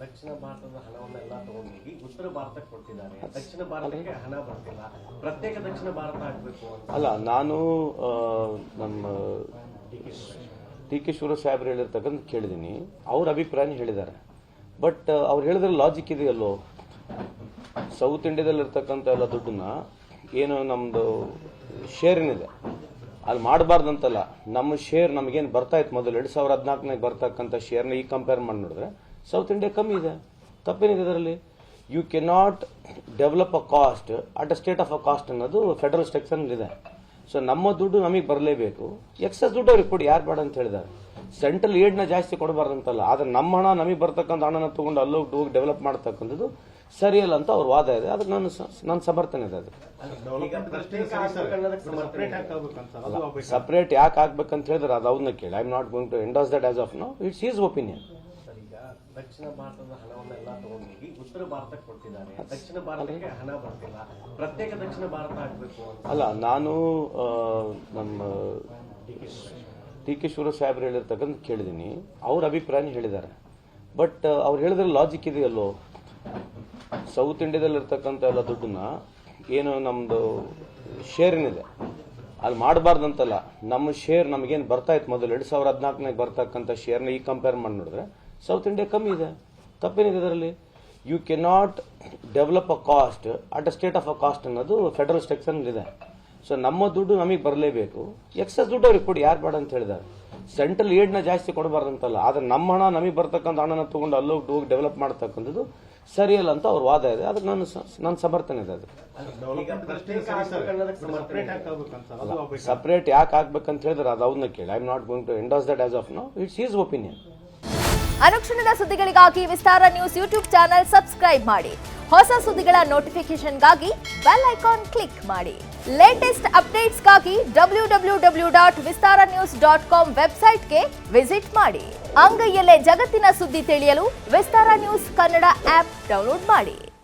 ದಕ್ಷಿಣ ಭಾರತದ ಹಣವನ್ನೆಲ್ಲ ತಗೊಂಡೋಗಿ ಉತ್ತರ ಭಾರತಕ್ಕೆ ಕೊಡ್ತಿದ್ದಾರೆ. ದಕ್ಷಿಣ ಭಾರತಕ್ಕೆ ಹಣ ಬರ್ತಿಲ್ಲ, ಪ್ರತ್ಯೇಕ ದಕ್ಷಿಣ ಭಾರತ ಆಗಬೇಕು ಅಂತ. ಅಲ್ಲ, ನಾನು ನಮ್ಮ ಡಿ.ಕೆ. ಶಿವರಾಜ್ ಸಾಹೇಬ್ರು ಹೇಳಿರ್ತಕ್ಕಂಥ ಕೇಳಿದ್ದೀನಿ. ಅವ್ರ ಅಭಿಪ್ರಾಯನ ಹೇಳಿದ್ದಾರೆ. ಬಟ್ ಅವ್ರು ಹೇಳಿದ್ರೆ ಲಾಜಿಕ್ ಇದೆಯಲ್ಲೋ. ಸೌತ್ ಇಂಡಿಯಾದಲ್ಲಿ ಇರ್ತಕ್ಕಂಥ ಎಲ್ಲ ದುಡ್ಡನ್ನ ಏನು ನಮ್ದು ಶೇರ್ ಏನಿದೆ ಅಲ್ಲಿ ಮಾಡಬಾರ್ದಂತಲ್ಲ. ನಮ್ಮ ಶೇರ್ ನಮಗೇನು ಬರ್ತಾ ಇತ್ತು ಮೊದಲು 2014 ಬರ್ತಕ್ಕಂಥ ಶೇರ್ನ ಈ ಕಂಪೇರ್ ಮಾಡಿ ನೋಡಿದ್ರೆ ಸೌತ್ ಇಂಡಿಯಾ ಕಮ್ಮಿ ಇದೆ. ತಪ್ಪೇನಿದೆ ಅದರಲ್ಲಿ? You cannot develop a cost at a state of a cost ಅನ್ನೋದು ಫೆಡರಲ್ ಸ್ಟ್ರಕ್ಚರ್ ಇದೆ. ಸೊ ನಮ್ಮ ದುಡ್ಡು ನಮಗೆ ಬರಲೇಬೇಕು. ಎಕ್ಸಸ್ ದುಡ್ಡು ಅವ್ರಿಗೆ ಕೊಡಿ, ಯಾರು ಬೇಡ ಅಂತ ಹೇಳಿದ್ದಾರೆ. ಸೆಂಟ್ರಲ್ ಏಡ್ನ ಜಾಸ್ತಿ ಕೊಡಬಾರ್ದಂತಲ್ಲ. ಆದ್ರೆ ನಮ್ಮ ಹಣ, ನಮಗೆ ಬರ್ತಕ್ಕಂಥ ಹಣನ ತಗೊಂಡು ಅಲ್ಲೋಗಿ ಹೋಗಿ ಡೆವಲಪ್ ಮಾಡ್ತಕ್ಕಂಥದ್ದು ಸರಿಯಲ್ಲ ಅಂತ ಅವ್ರ ವಾದ ಇದೆ. ಅದಕ್ಕೆ ನನ್ನ ಸಮರ್ಥನೆ ಇದೆ. ಅದು ಸಪರೇಟ್ ಯಾಕೆ ಆಗ್ಬೇಕಂತ ಹೇಳಿದ್ರೆ ಅದು ಅವ್ರನ್ನ ಕೇಳಿ. I am not going to endorse that as of now. It's his opinion. ದಕ್ಷಿಣ ಭಾರತದ ಹಣವನ್ನೆಲ್ಲ ತಗೊಂಡೋಗಿ ಉತ್ತರ ಭಾರತಕ್ಕೆ ಕೊಡ್ತಿದ್ದಾರೆ. ದಕ್ಷಿಣ ಭಾರತಕ್ಕೆ ಹಣ ಬರ್ತಿಲ್ಲ, ಪ್ರತ್ಯೇಕ ದಕ್ಷಿಣ ಭಾರತ ಆಗಬೇಕು ಅಂತ. ಅಲ್ಲ, ನಾನು ನಮ್ಮ ಡಿ.ಕೆ. ಶಿವರಾಜ್ ಸಾಹೇಬ್ರು ಹೇಳಿರ್ತಕ್ಕಂಥ ಕೇಳಿದ್ದೀನಿ. ಅವ್ರ ಅಭಿಪ್ರಾಯನ ಹೇಳಿದ್ದಾರೆ. ಬಟ್ ಅವ್ರು ಹೇಳಿದ್ರೆ ಲಾಜಿಕ್ ಇದೆಯಲ್ಲೋ. ಸೌತ್ ಇಂಡಿಯಾದಲ್ಲಿ ಇರ್ತಕ್ಕಂಥ ಎಲ್ಲ ದುಡ್ಡನ್ನ ಏನು ನಮ್ದು ಶೇರ್ ಏನಿದೆ ಅಲ್ಲಿ ಮಾಡಬಾರ್ದಂತಲ್ಲ. ನಮ್ಮ ಶೇರ್ ನಮಗೇನು ಬರ್ತಾ ಇತ್ತು ಮೊದಲು 2014 ಬರ್ತಕ್ಕಂಥ ಶೇರ್ನ ಈ ಕಂಪೇರ್ ಮಾಡಿ ನೋಡಿದ್ರೆ ಸೌತ್ ಇಂಡಿಯಾ ಕಮ್ಮಿ ಇದೆ. ತಪ್ಪೇನಿದೆ ಅದರಲ್ಲಿ? You cannot develop a cost at a state of a cost ಅನ್ನೋದು ಫೆಡರಲ್ ಸ್ಟ್ರಕ್ಚರ್ ಇದೆ. ಸೊ ನಮ್ಮ ದುಡ್ಡು ನಮಗೆ ಬರಲೇಬೇಕು. ಎಕ್ಸಸ್ ದುಡ್ಡು ಅವ್ರಿಗೆ ಕೊಡಿ, ಯಾರು ಬೇಡ ಅಂತ ಹೇಳಿದ್ದಾರೆ. ಸೆಂಟ್ರಲ್ ಏಡ್ನ ಜಾಸ್ತಿ ಕೊಡಬಾರ್ದಂತಲ್ಲ. ಆದ್ರೆ ನಮ್ಮ ಹಣ, ನಮಗೆ ಬರ್ತಕ್ಕಂಥ ಹಣನ ತಗೊಂಡು ಅಲ್ಲೋಗಿ ಹೋಗಿ ಡೆವಲಪ್ ಮಾಡ್ತಕ್ಕಂಥದ್ದು ಸರಿಯಲ್ಲ ಅಂತ ಅವ್ರ ವಾದ ಇದೆ. ಅದಕ್ಕೆ ನನ್ನ ಸಮರ್ಥನೆ ಇದೆ. ಅದು ಸಪರೇಟ್ ಯಾಕೆ ಆಗ್ಬೇಕಂತ ಹೇಳಿದ್ರೆ ಅದು ಅವ್ರನ್ನ ಕೇಳಿ. I am not going to endorse that as of now. It's his opinion. ಅನುಕ್ಷಣದ ಸುದ್ದಿಗಳಿಗಾಗಿ Vistara news YouTube channel subscribe ಮಾಡಿ. ಹೊಸ ಸುದ್ದಿಗಳ ನೋಟಿಫಿಕೇಶನ್ಗಾಗಿ ಬೆಲ್ ಐಕಾನ್ ಕ್ಲಿಕ್ ಮಾಡಿ. ಲೇಟೆಸ್ಟ್ ಅಪ್ಡೇಟ್ಸ್ಗಾಗಿ www.vistaranews.com ವೆಬ್ಸೈಟ್ಗೆ ವಿಸಿಟ್ ಮಾಡಿ. ಅಂಗೈಯಲ್ಲೇ ಜಗತ್ತಿನ ಸುದ್ದಿ ತಿಳಿಯಲು Vistara news Kannada app download ಮಾಡಿ.